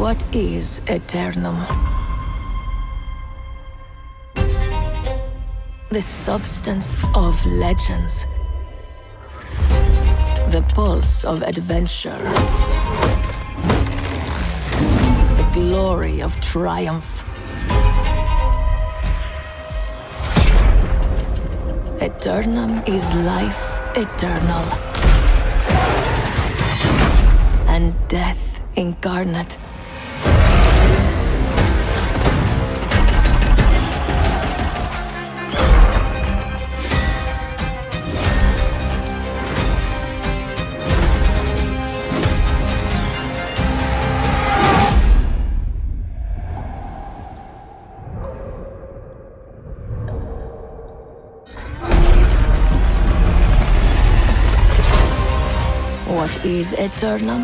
What is Eternum? The substance of legends. The pulse of adventure. The glory of triumph. Eternum is life eternal. And death incarnate. What is Eternum?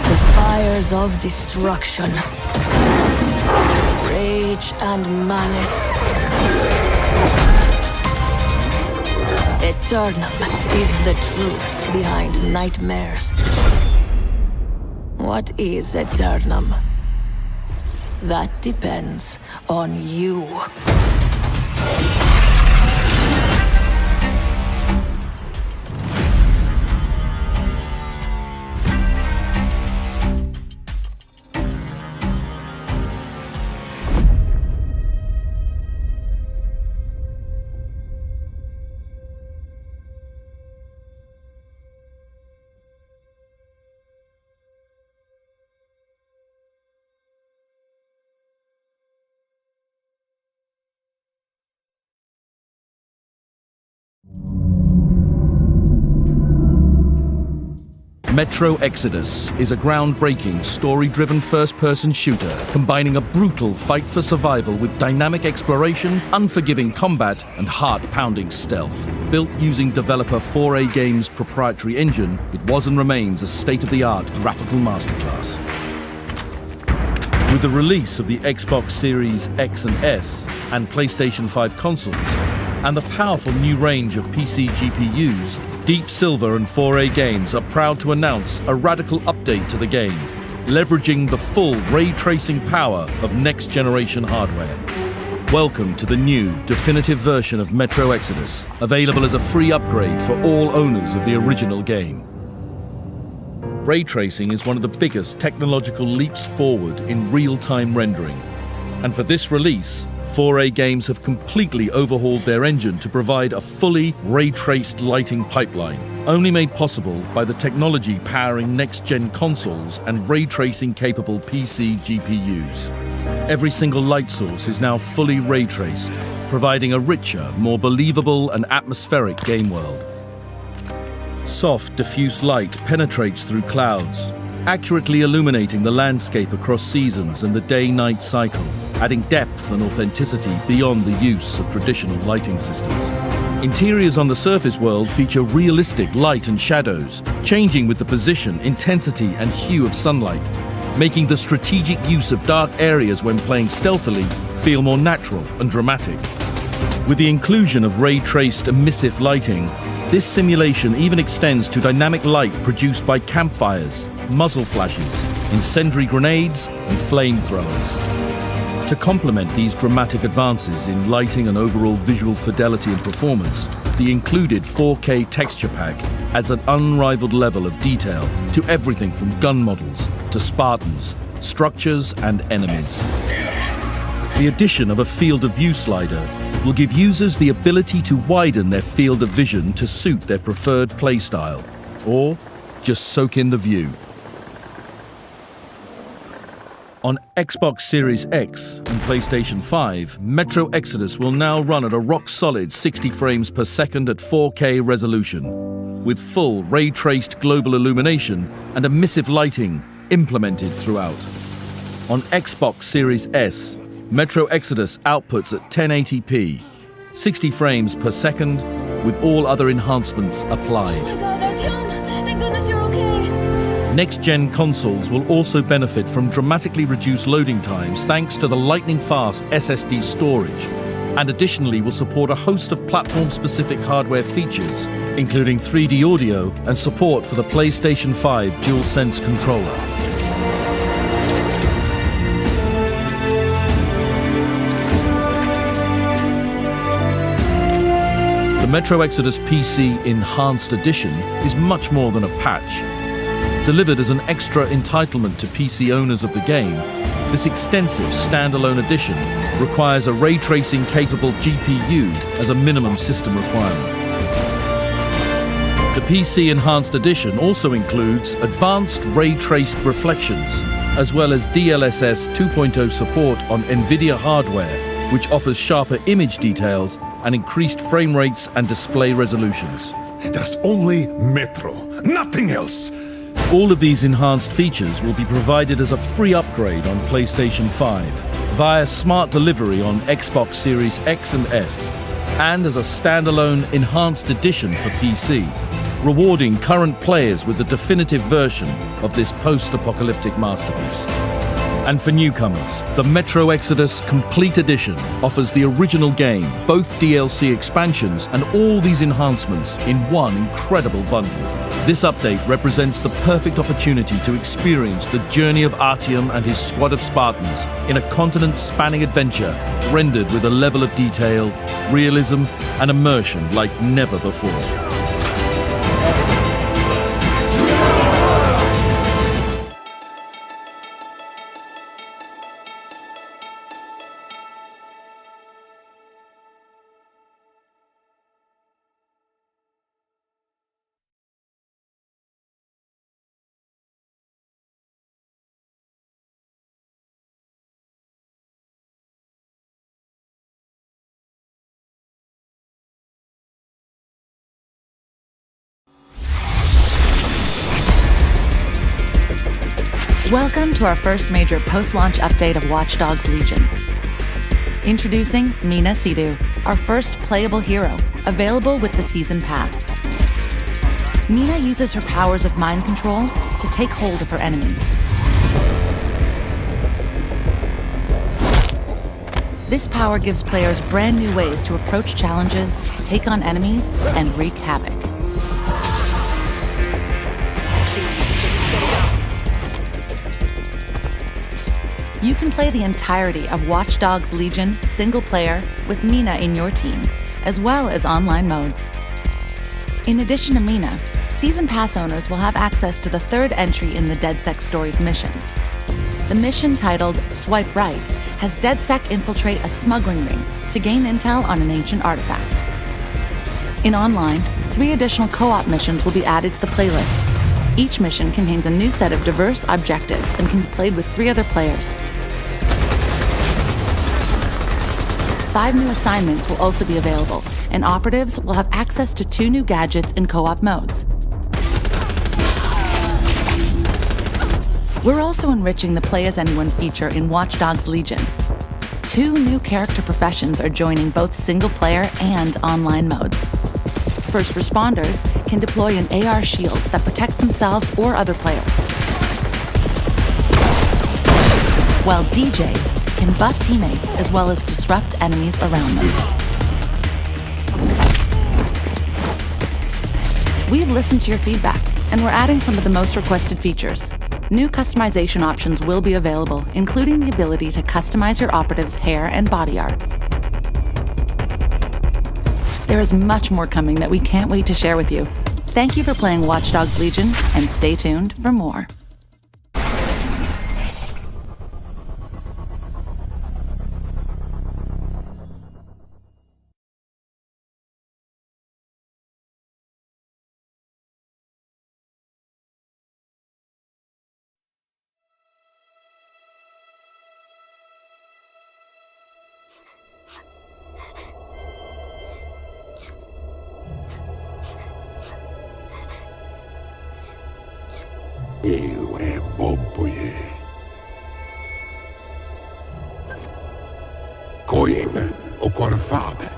The fires of destruction, rage and malice. Eternum is the truth behind nightmares. What is Eternum? That depends on you. Metro Exodus is a groundbreaking, story-driven first-person shooter combining a brutal fight for survival with dynamic exploration, unforgiving combat, and heart-pounding stealth. Built using developer 4A Games' proprietary engine, it was and remains a state-of-the-art graphical masterclass. With the release of the Xbox Series X and S and PlayStation 5 consoles, and the powerful new range of PC GPUs, Deep Silver and 4A Games are proud to announce a radical update to the game, leveraging the full ray tracing power of next-generation hardware. Welcome to the new, definitive version of Metro Exodus, available as a free upgrade for all owners of the original game. Ray tracing is one of the biggest technological leaps forward in real-time rendering, and for this release, 4A Games have completely overhauled their engine to provide a fully ray-traced lighting pipeline, only made possible by the technology powering next-gen consoles and ray-tracing-capable PC GPUs. Every single light source is now fully ray-traced, providing a richer, more believable and atmospheric game world. Soft, diffuse light penetrates through clouds, accurately illuminating the landscape across seasons and the day-night cycle, adding depth and authenticity beyond the use of traditional lighting systems. Interiors on the surface world feature realistic light and shadows, changing with the position, intensity, and hue of sunlight, making the strategic use of dark areas when playing stealthily feel more natural and dramatic. With the inclusion of ray-traced emissive lighting, this simulation even extends to dynamic light produced by campfires, muzzle flashes, incendiary grenades, and flamethrowers. To complement these dramatic advances in lighting and overall visual fidelity and performance, the included 4K texture pack adds an unrivaled level of detail to everything from gun models to Spartans, structures, and enemies. The addition of a field of view slider will give users the ability to widen their field of vision to suit their preferred playstyle, or just soak in the view. On Xbox Series X and PlayStation 5, Metro Exodus will now run at a rock-solid 60 frames per second at 4K resolution, with full ray-traced global illumination and emissive lighting implemented throughout. On Xbox Series S, Metro Exodus outputs at 1080p, 60 frames per second, with all other enhancements applied. Thank goodness you're okay. Next-gen consoles will also benefit from dramatically reduced loading times thanks to the lightning-fast SSD storage, and additionally will support a host of platform-specific hardware features, including 3D audio and support for the PlayStation 5 DualSense controller. The Metro Exodus PC Enhanced Edition is much more than a patch. Delivered as an extra entitlement to PC owners of the game, this extensive standalone edition requires a ray tracing capable GPU as a minimum system requirement. The PC Enhanced Edition also includes advanced ray traced reflections, as well as DLSS 2.0 support on NVIDIA hardware, which offers sharper image details and increased frame rates and display resolutions. There's only Metro, nothing else. All of these enhanced features will be provided as a free upgrade on PlayStation 5, via smart delivery on Xbox Series X and S, and as a standalone enhanced edition for PC, rewarding current players with the definitive version of this post-apocalyptic masterpiece. And for newcomers, the Metro Exodus Complete Edition offers the original game, both DLC expansions, and all these enhancements in one incredible bundle. This update represents the perfect opportunity to experience the journey of Artyom and his squad of Spartans in a continent-spanning adventure rendered with a level of detail, realism, and immersion like never before. Welcome to our first major post-launch update of Watch Dogs Legion. Introducing Mina Sidhu, our first playable hero, available with the Season Pass. Mina uses her powers of mind control to take hold of her enemies. This power gives players brand new ways to approach challenges, take on enemies, and wreak havoc. You can play the entirety of Watch Dogs Legion single player with Mina in your team, as well as online modes. In addition to Mina, Season Pass owners will have access to the third entry in the DedSec Stories missions. The mission titled Swipe Right has DedSec infiltrate a smuggling ring to gain intel on an ancient artifact. In online, 3 additional co-op missions will be added to the playlist. Each mission contains a new set of diverse objectives and can be played with 3 other players. 5 new assignments will also be available, and operatives will have access to 2 new gadgets in co-op modes. We're also enriching the Play As Anyone feature in Watch Dogs Legion. 2 new character professions are joining both single-player and online modes. First responders can deploy an AR shield that protects themselves or other players, while DJs can buff teammates as well as disrupt enemies around them. We've listened to your feedback, and we're adding some of the most requested features. New customization options will be available, including the ability to customize your operative's hair and body art. There is much more coming that we can't wait to share with you. Thank you for playing Watch Dogs Legion, and stay tuned for more. Eu é Boboye. Coibe o Corfade.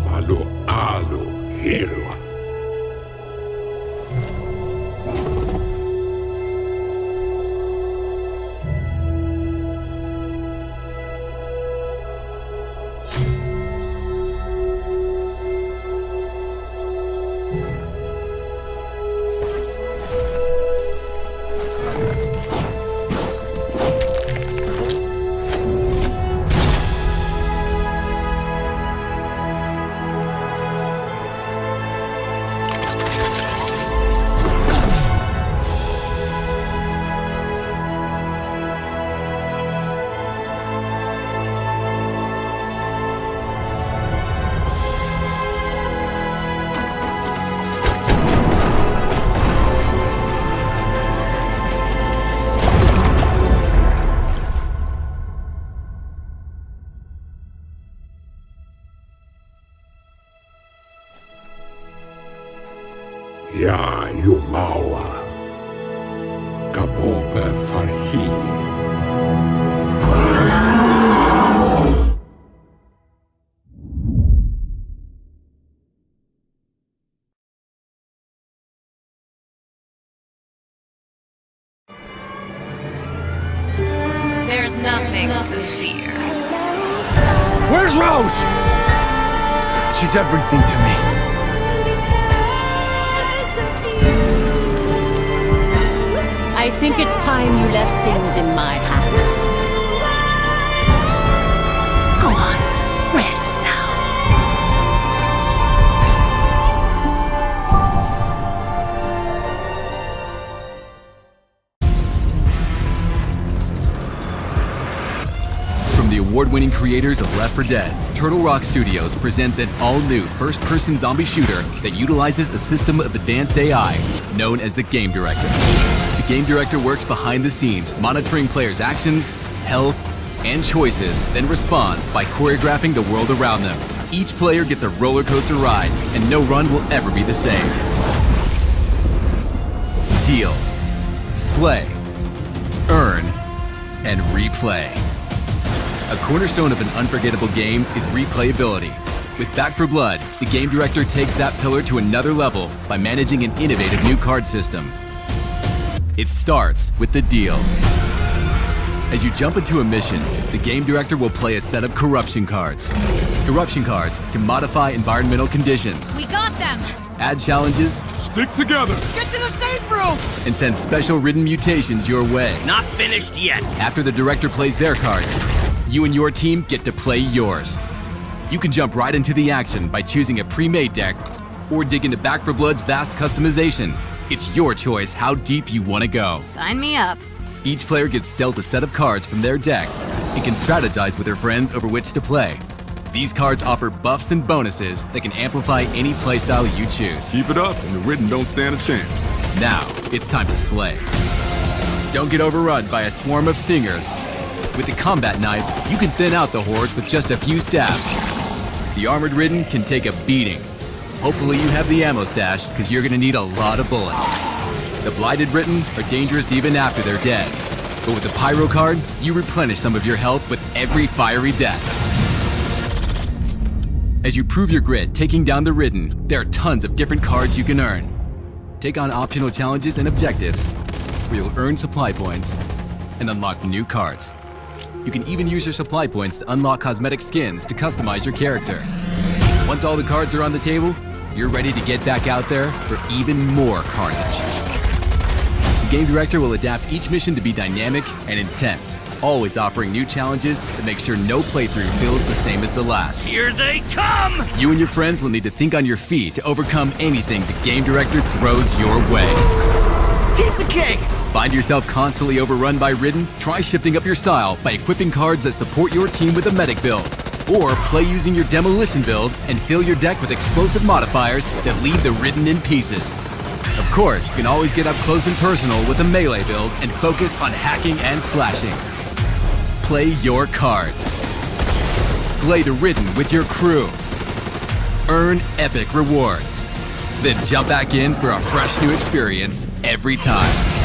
Falo Alu Hero. Ja Jumawa. Kabobe Farhi. There's nothing to fear. Where's Rose? She's everything to me. I think it's time you left things in my hands. Go on, rest now. From the award-winning creators of Left 4 Dead, Turtle Rock Studios presents an all-new first-person zombie shooter that utilizes a system of advanced AI known as the Game Director. The Game Director works behind the scenes, monitoring players' actions, health, and choices, then responds by choreographing the world around them. Each player gets a roller coaster ride, and no run will ever be the same. Deal, slay, earn, and replay. A cornerstone of an unforgettable game is replayability. With Back 4 Blood, the Game Director takes that pillar to another level by managing an innovative new card system. It starts with the deal. As you jump into a mission, the Game Director will play a set of corruption cards. Corruption cards can modify environmental conditions, We got them! add challenges, Stick together. Get to the safe room! and send special written mutations your way. Not finished yet. After the Director plays their cards, you and your team get to play yours. You can jump right into the action by choosing a pre-made deck or dig into Back 4 Blood's vast customization. It's your choice how deep you want to go. Sign me up. Each player gets dealt a set of cards from their deck and can strategize with their friends over which to play. These cards offer buffs and bonuses that can amplify any playstyle you choose. Keep it up, and the written don't stand a chance. Now, it's time to slay. Don't get overrun by a swarm of stingers. With the combat knife, you can thin out the hordes with just a few stabs. The armored ridden can take a beating. Hopefully you have the ammo stash, because you're gonna need a lot of bullets. The blighted ridden are dangerous even after they're dead. But with the pyro card, you replenish some of your health with every fiery death. As you prove your grit taking down the ridden, there are tons of different cards you can earn. Take on optional challenges and objectives, where you'll earn supply points and unlock new cards. You can even use your supply points to unlock cosmetic skins to customize your character. Once all the cards are on the table, you're ready to get back out there for even more carnage. The Game Director will adapt each mission to be dynamic and intense, always offering new challenges to make sure no playthrough feels the same as the last. Here they come! You and your friends will need to think on your feet to overcome anything the Game Director throws your way. Piece of cake! Find yourself constantly overrun by Ridden? Try shifting up your style by equipping cards that support your team with a medic build. Or play using your demolition build and fill your deck with explosive modifiers that leave the Ridden in pieces. Of course, you can always get up close and personal with a melee build and focus on hacking and slashing. Play your cards. Slay the Ridden with your crew. Earn epic rewards. Then jump back in for a fresh new experience every time.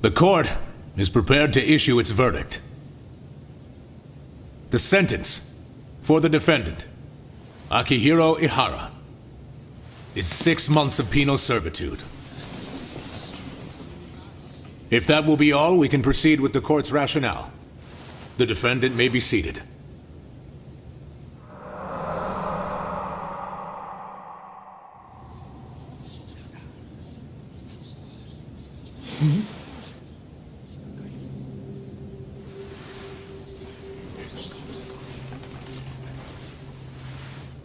The court is prepared to issue its verdict. The sentence for the defendant, Akihiro Ihara, is 6 months of penal servitude. If that will be all, we can proceed with the court's rationale. The defendant may be seated.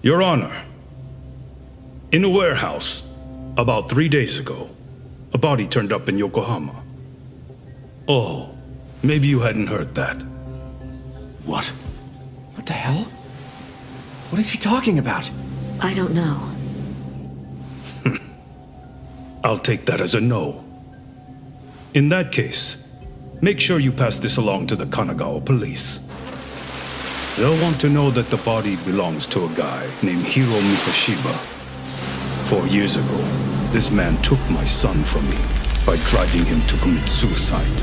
Your Honor, in a warehouse, about 3 days ago, a body turned up in Yokohama. Oh, maybe you hadn't heard that. What? What the hell? What is he talking about? I don't know. I'll take that as a no. In that case, make sure you pass this along to the Kanagawa police. They'll want to know that the body belongs to a guy named Hiro Mikoshiba. 4 years ago, this man took my son from me by driving him to commit suicide.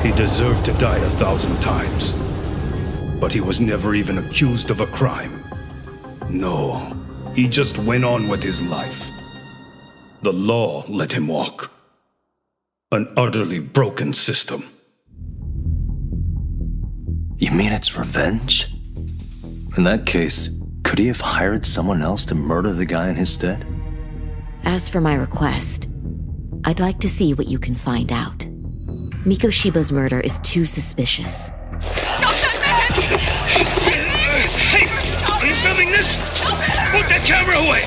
He deserved to die 1,000 times, but he was never even accused of a crime. No, he just went on with his life. The law let him walk. An utterly broken system. You mean it's revenge? In that case, could he have hired someone else to murder the guy in his stead? As for my request, I'd like to see what you can find out. Mikoshiba's murder is too suspicious. Stop that man! Hey! Are you filming this? Put that camera away!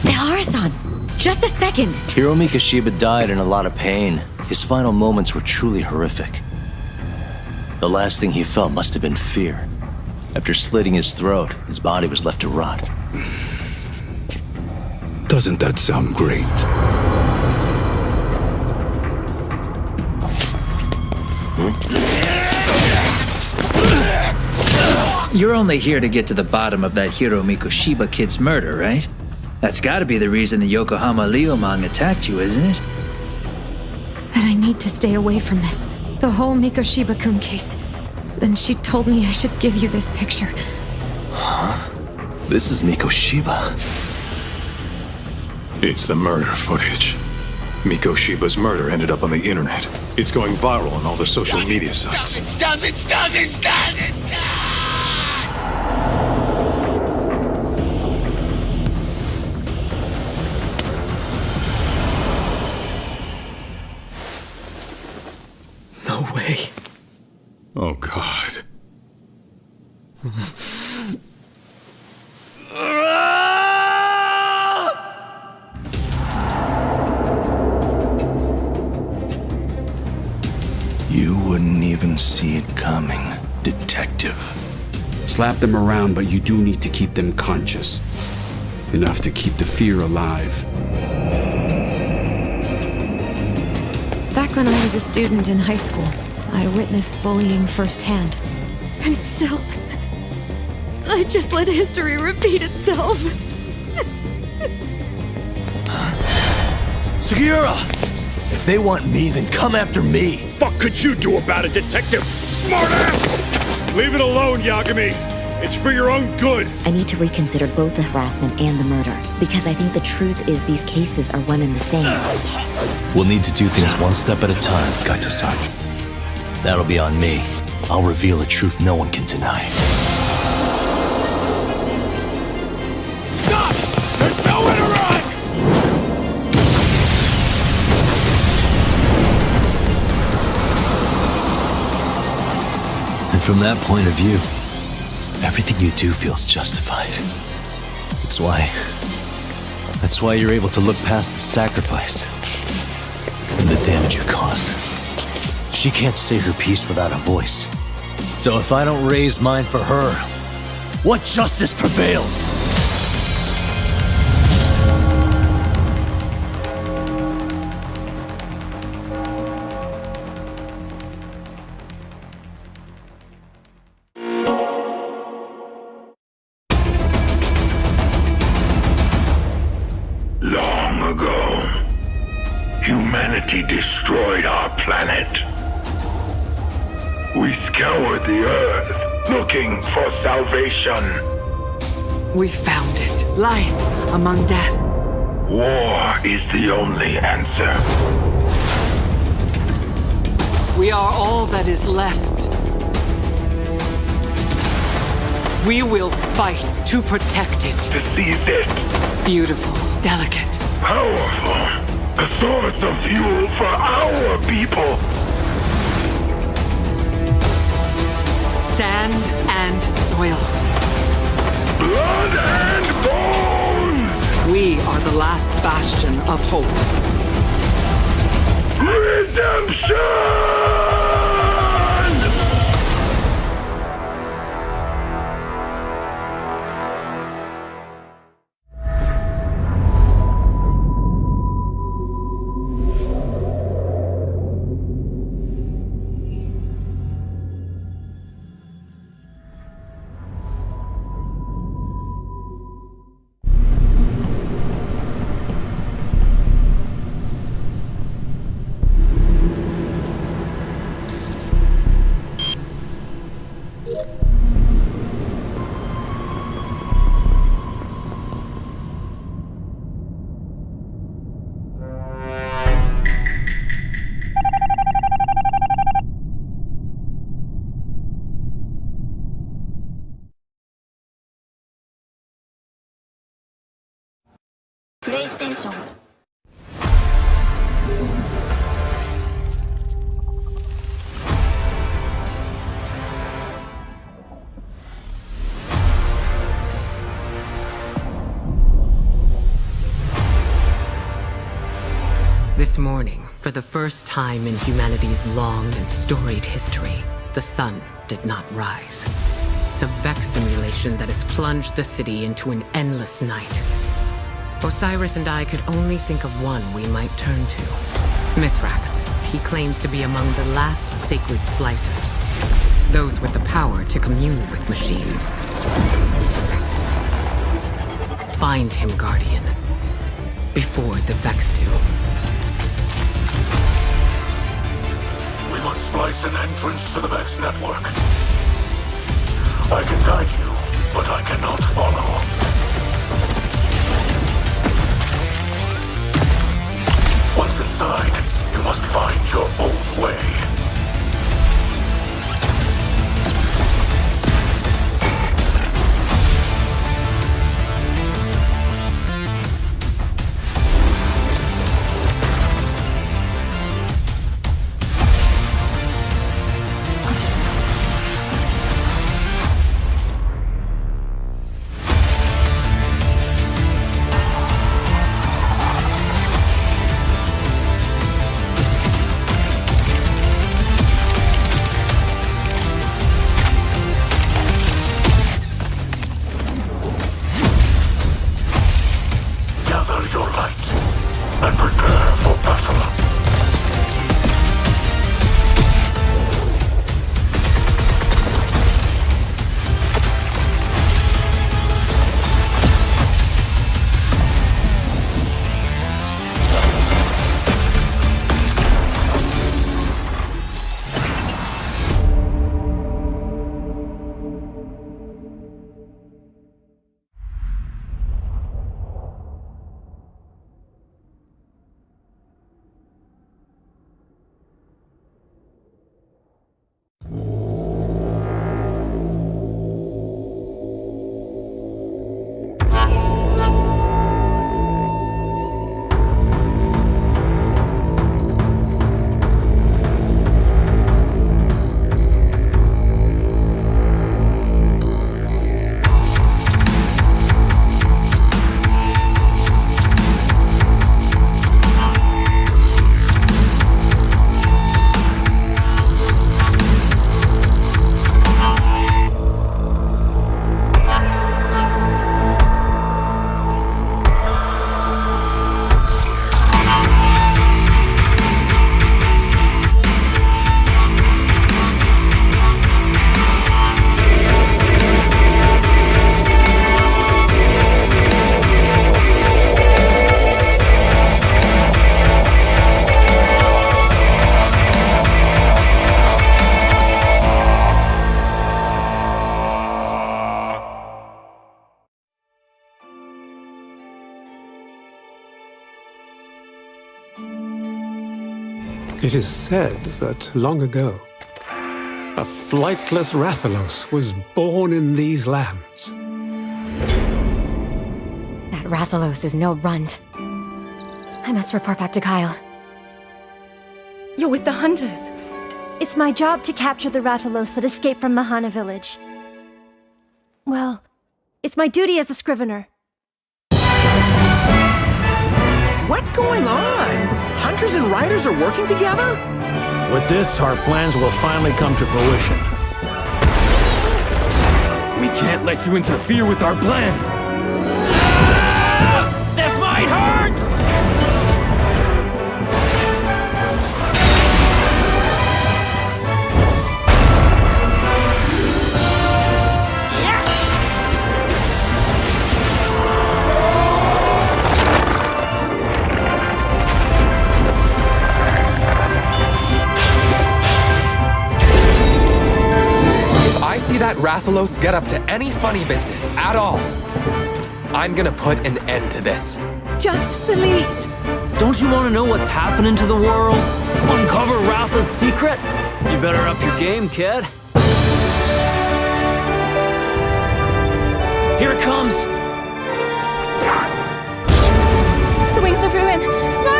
Ihara-san! Just a second! Hiro Mikoshiba died in a lot of pain. His final moments were truly horrific. The last thing he felt must have been fear. After slitting his throat, his body was left to rot. Doesn't that sound great? You're only here to get to the bottom of that Hiro Mikoshiba kid's murder, right? That's gotta be the reason the Yokohama Leomang attacked you, isn't it? That I need to stay away from this. The whole Mikoshiba-kun case. Then she told me I should give you this picture. Huh? This is Mikoshiba. It's the murder footage. Mikoshiba's murder ended up on the internet. It's going viral on all the social media sites. Stop it! Stop it! Stop it! Stop it! No way. Oh, God. You wouldn't even see it coming, detective. Slap them around, but you do need to keep them conscious. Enough to keep the fear alive. Back when I was a student in high school, I witnessed bullying firsthand. And still, I just let history repeat itself. Sugiura! If they want me, then come after me! Fuck could you do about it, detective? Smartass! Leave it alone, Yagami. It's for your own good. I need to reconsider both the harassment and the murder, because I think the truth is these cases are one and the same. We'll need to do things one step at a time, Kaito-san. That'll be on me. I'll reveal a truth no one can deny. Stop! There's nowhere to run! And from that point of view, everything you do feels justified. That's why you're able to look past the sacrifice and the damage you cause. She can't say her piece without a voice. So if I don't raise mine for her, what justice prevails? destroyed our planet. We scoured the Earth, looking for salvation. We found it. Life among death. War is the only answer. We are all that is left. We will fight to protect it. To seize it. Beautiful, delicate. Powerful. A source of fuel for our people. Sand and oil. Blood and bones! We are the last bastion of hope. Redemption! PlayStation. This morning, for the first time in humanity's long and storied history, the sun did not rise. It's a Vex simulation that has plunged the city into an endless night. Osiris and I could only think of one we might turn to. Mithrax. He claims to be among the last sacred splicers. Those with the power to commune with machines. Find him, Guardian. Before the Vex do. We must splice an entrance to the Vex network. I can guide you, but I cannot follow. Once inside, you must find your own way. It is said that long ago, a flightless Rathalos was born in these lands. That Rathalos is no runt. I must report back to Kyle. You're with the hunters. It's my job to capture the Rathalos that escaped from Mahana village. Well, it's my duty as a scrivener. What's going on? Hunters and riders are working together? With this, our plans will finally come to fruition. We can't let you interfere with our plans! This might hurt! See that Rathalos get up to any funny business at all, I'm gonna put an end to this. Just believe. Don't you want to know what's happening to the world? Uncover Ratha's secret? You better up your game, kid. Here it comes. The wings of ruin. No!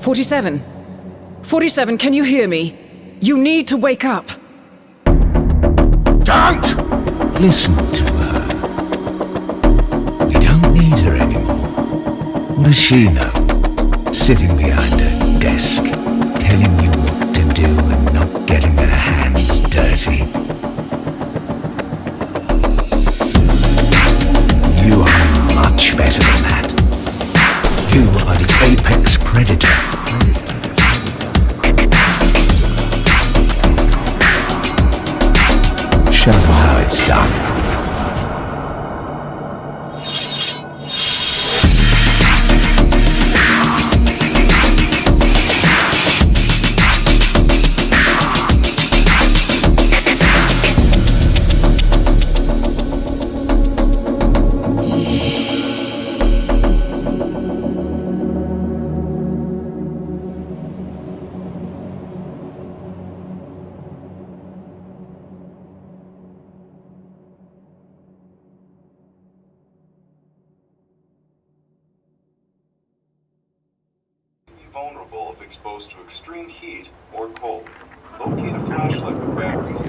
"47. 47, can you hear me? You need to wake up." Don't listen to her. We don't need her anymore. What does she know? Sitting behind her desk, telling you what to do and not getting her hands dirty. You are much better than that. You are the apex predator. Show them how it's done. Vulnerable if exposed to extreme heat or cold. Locate a flashlight with batteries.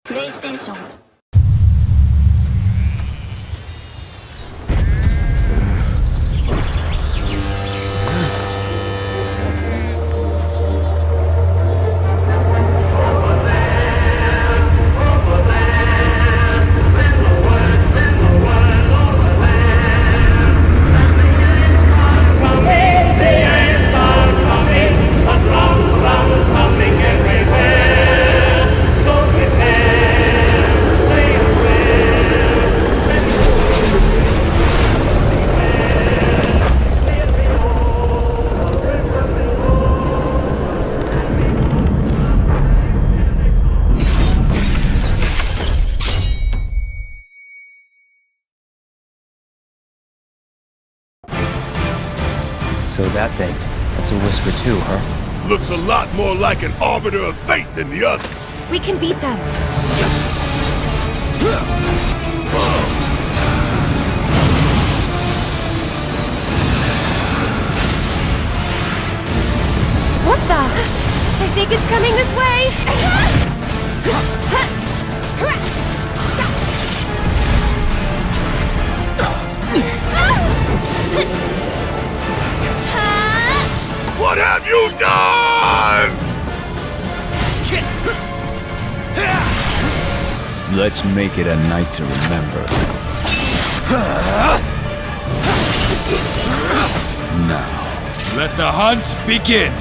PlayStation. Coming everywhere, so prepare. So that thing, that's a whisper too, huh? Looks a lot more like an arbiter of fate than the others. We can beat them. What the? I think it's coming this way! What have you done? Let's make it a night to remember. Now, let the hunt begin.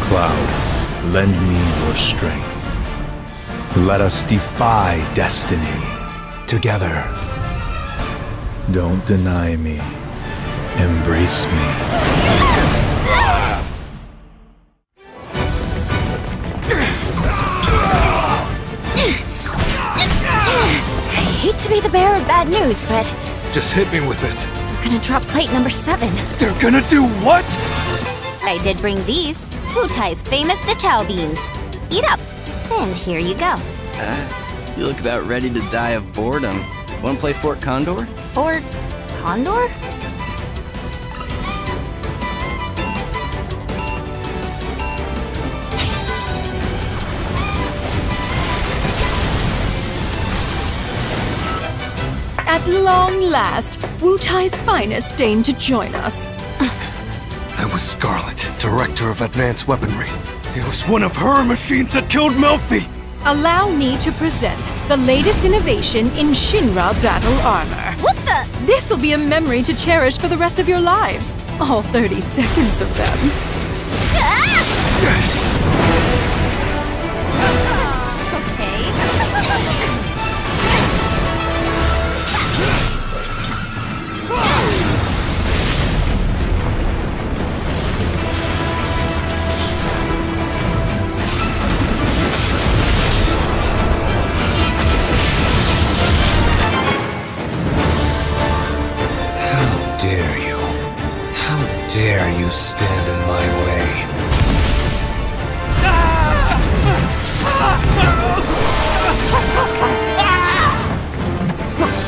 Cloud, lend me your strength. Let us defy destiny together. Don't deny me. Embrace me. I hate to be the bearer of bad news, but Just hit me with it. I'm gonna drop plate number 7. They're gonna do what? I did bring these. Wu Tai's famous Dachao beans. Eat up. And here you go. You look about ready to die of boredom. Wanna play Fort Condor? Fort Condor? At long last, Wu Tai's finest deigned to join us. That was Scarlet, Director of Advanced Weaponry. It was one of her machines that killed Melfi! Allow me to present the latest innovation in Shinra battle armor. What the? This'll be a memory to cherish for the rest of your lives. All 30 seconds of them. Dare you stand in my way?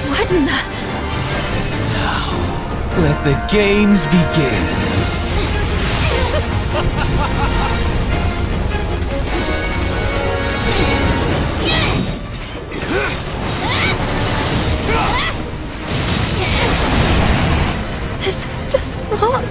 What in the... Now, let the games begin. This is just wrong.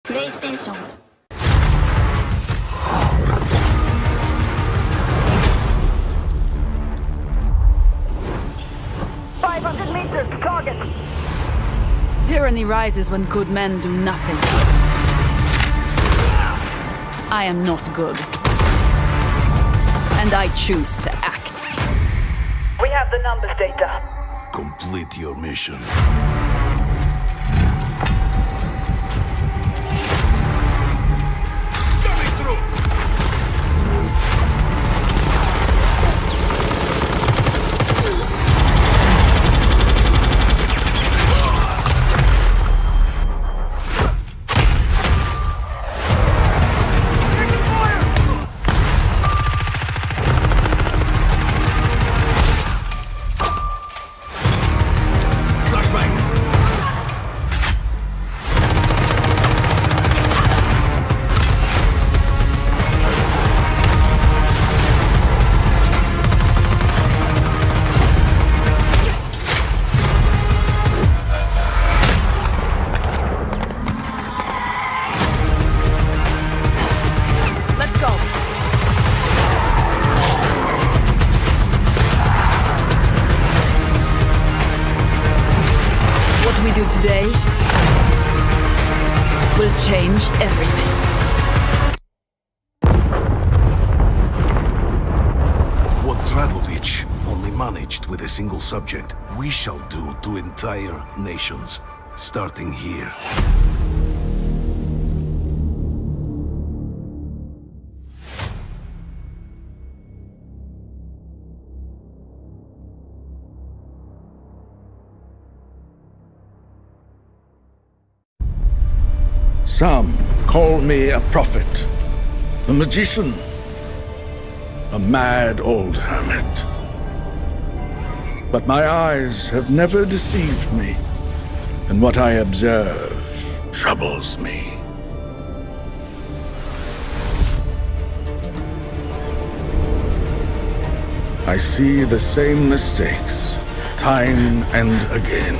PlayStation. Tyranny rises when good men do nothing. I am not good. And I choose to act. We have the numbers, Data. Complete your mission. What we do today will change everything. What Dragovich only managed with a single subject, we shall do to entire nations, starting here. Some call me a prophet, a magician, a mad old hermit. But my eyes have never deceived me, and what I observe troubles me. I see the same mistakes, time and again.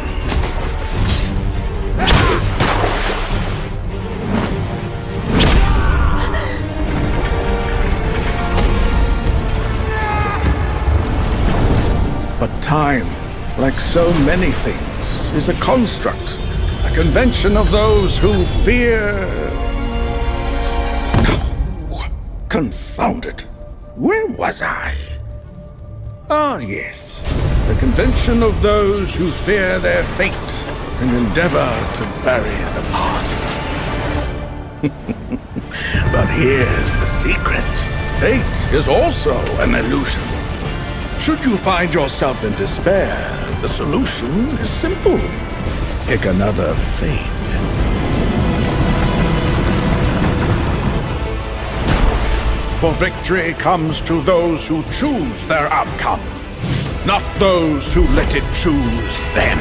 But time, like so many things, is a construct, a convention of those who fear... No! Confound it! Where was I? Ah, yes. The convention of those who fear their fate and endeavor to bury the past. But here's the secret. Fate is also an illusion. Should you find yourself in despair, the solution is simple. Pick another fate. For victory comes to those who choose their outcome, not those who let it choose them.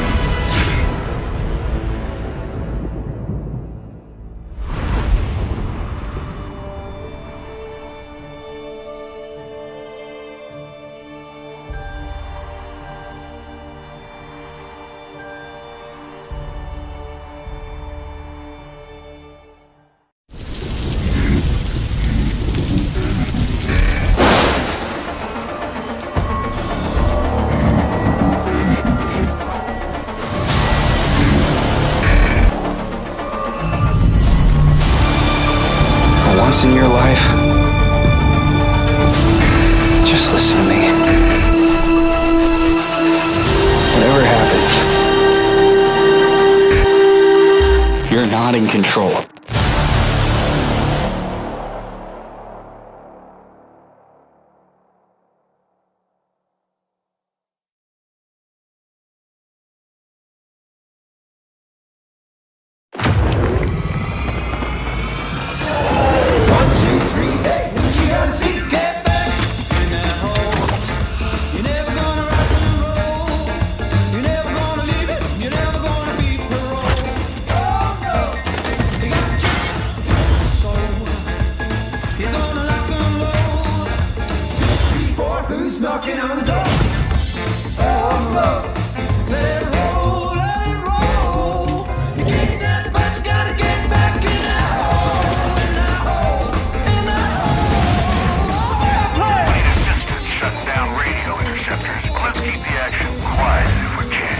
In your life, just listen to me. Whatever happens, you're not in control. Knocking on the door. Oh, let it roll, let it roll. You take that, but you gotta get back in that hole, in that hole, in that hole. Play. Assistant shutting down radio interceptors. Let's keep the action quiet if we can.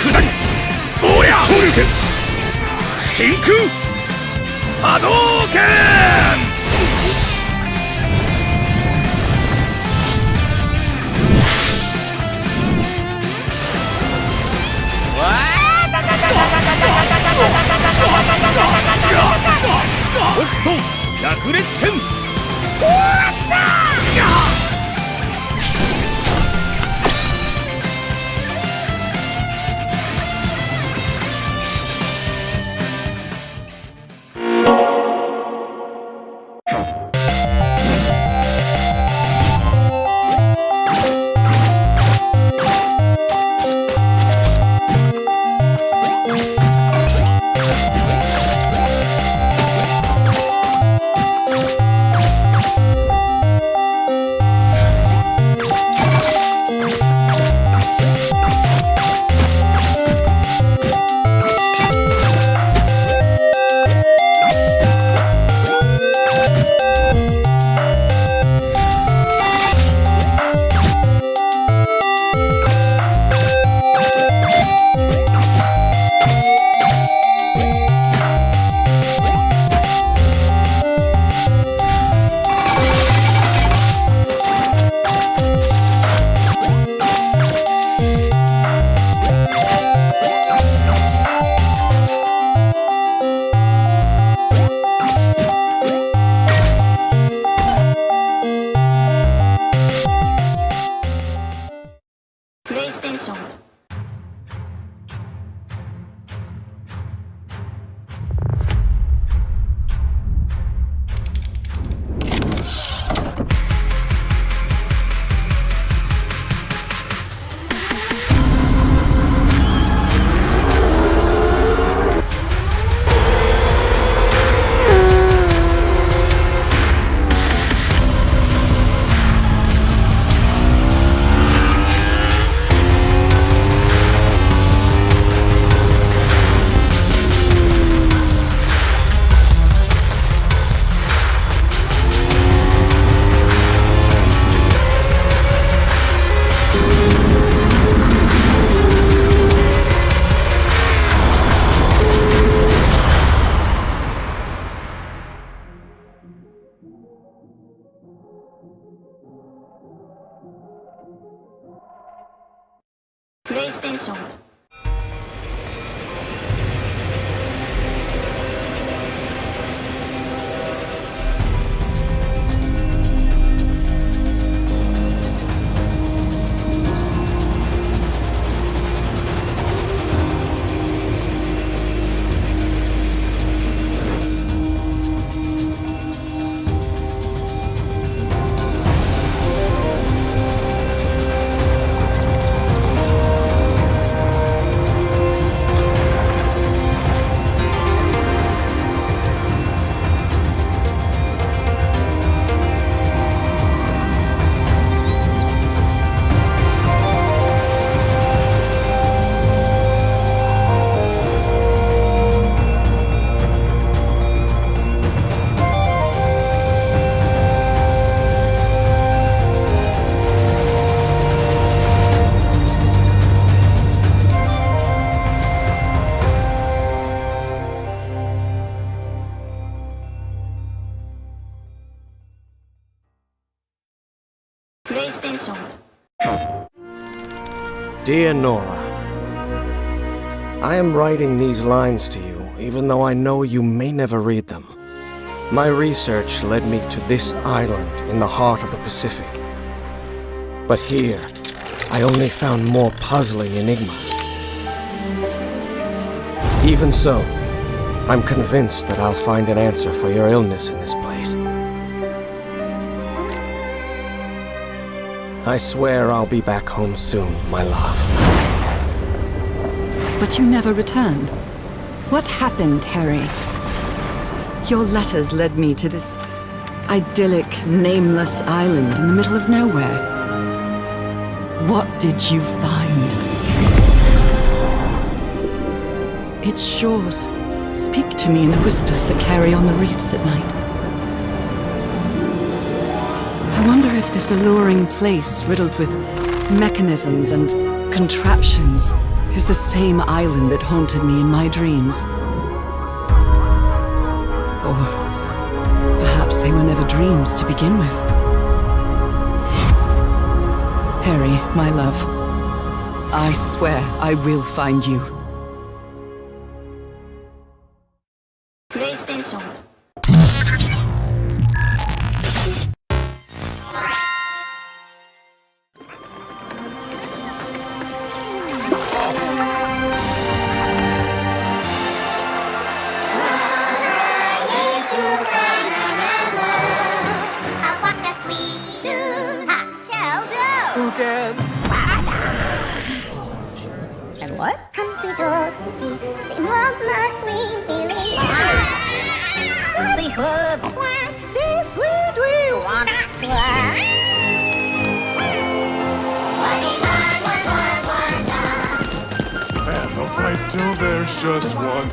下りおや昇竜拳真空波動拳おっと百裂拳おわったプレイステーション。Dear Nora, I am writing these lines to you, even though I know you may never read them. My research led me to this island in the heart of the Pacific. But here, I only found more puzzling enigmas. Even so, I'm convinced that I'll find an answer for your illness in this place. I swear I'll be back home soon, my love. But you never returned. What happened, Harry? Your letters led me to this idyllic, nameless island in the middle of nowhere. What did you find? Its shores speak to me in the whispers that carry on the reefs at night. I wonder if this alluring place riddled with mechanisms and contraptions is the same island that haunted me in my dreams. Or perhaps they were never dreams to begin with. Harry, my love, I swear I will find you. PlayStation. And what? Come to Dorothy, what must we believe? The hook was this sweet we want to And they'll fight till there's just one.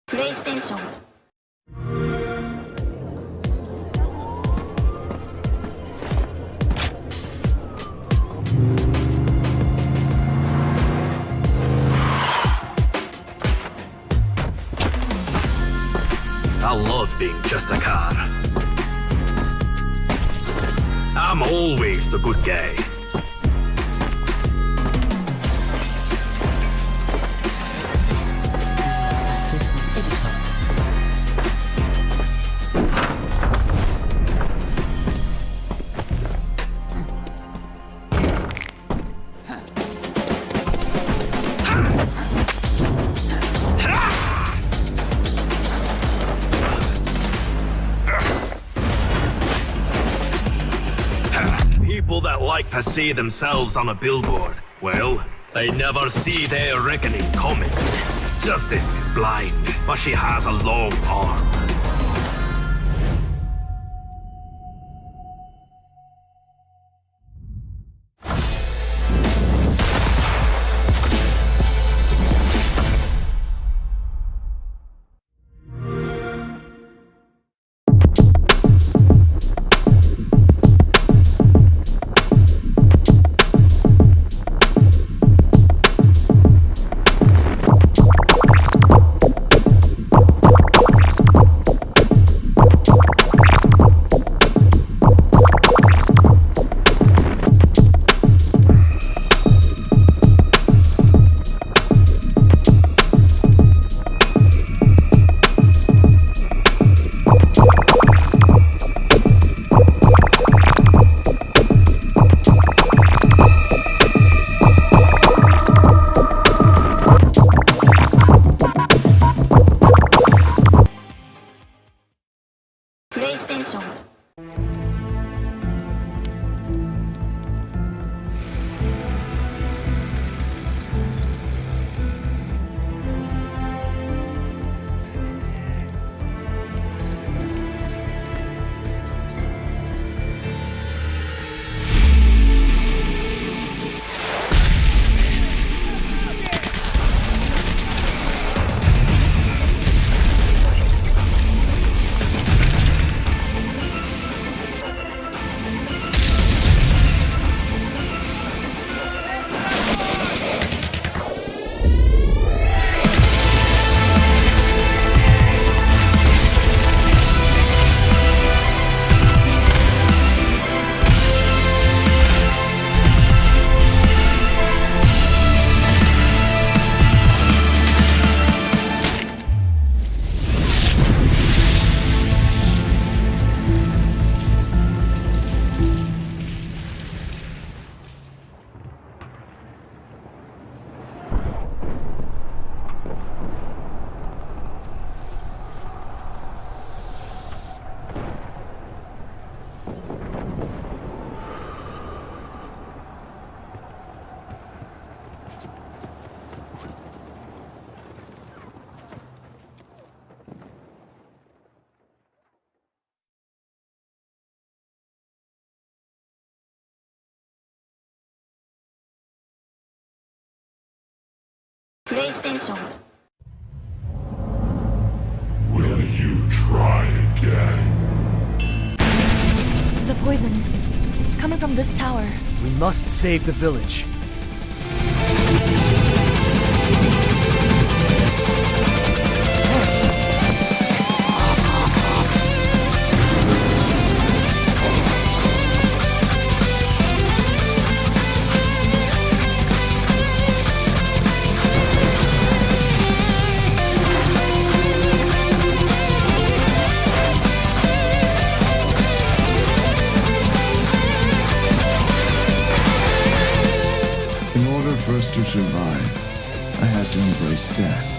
PlayStation. I love being just a car. I'm always the good guy. People that like to see themselves on a billboard, well, they never see their reckoning coming. Justice is blind, but she has a long arm. PlayStation. PlayStation. Will you try again? The poison. It's coming from this tower. We must save the village. In order for us to survive, I had to embrace death.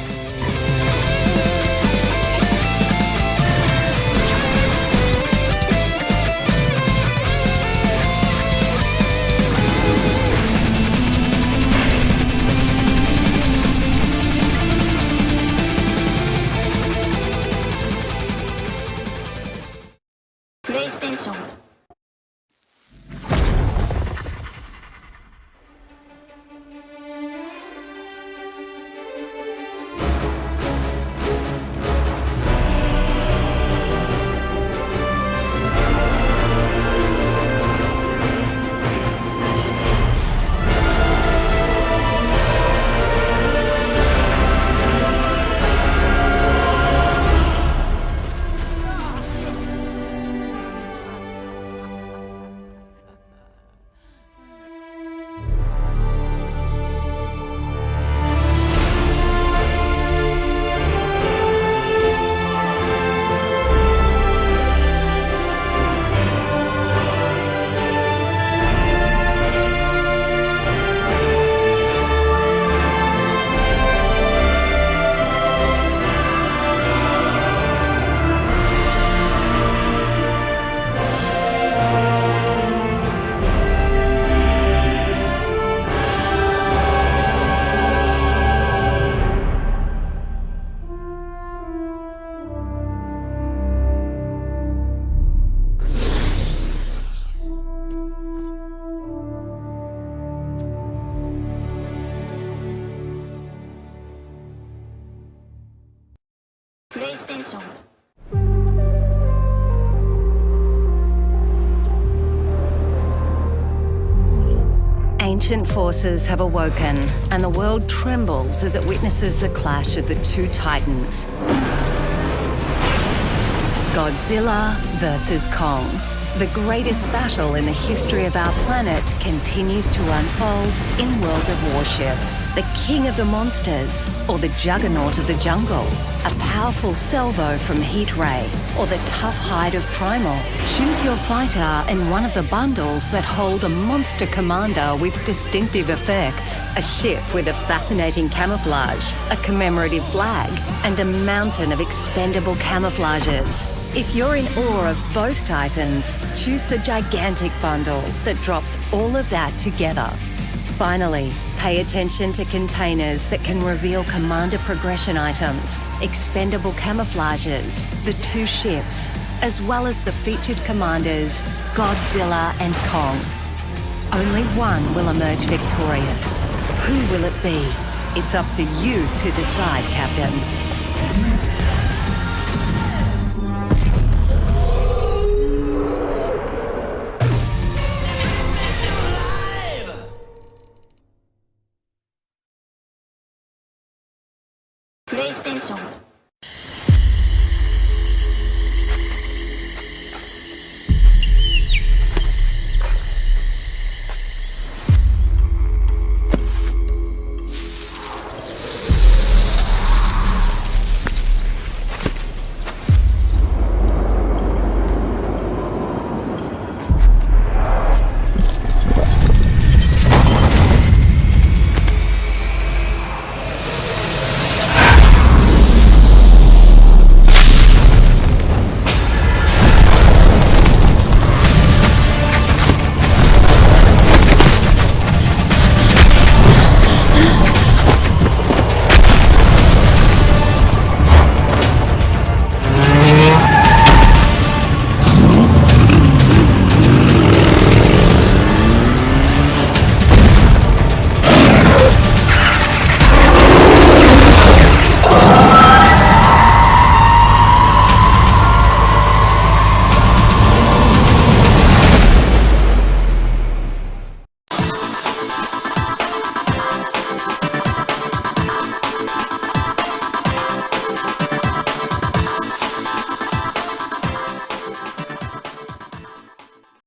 PlayStation. PlayStation. Ancient forces have awoken, and the world trembles as it witnesses the clash of the two titans. Godzilla versus Kong. The greatest battle in the history of our planet continues to unfold in World of Warships. The king of the monsters, or the juggernaut of the jungle. A powerful salvo from Heat Ray, or the tough hide of Primal. Choose your fighter in one of the bundles that hold a monster commander with distinctive effects. A ship with a fascinating camouflage, a commemorative flag, and a mountain of expendable camouflages. If you're in awe of both titans, choose the gigantic bundle that drops all of that together. Finally, pay attention to containers that can reveal commander progression items, expendable camouflages, the two ships, as well as the featured commanders, Godzilla and Kong. Only one will emerge victorious. Who will it be? It's up to you to decide, Captain.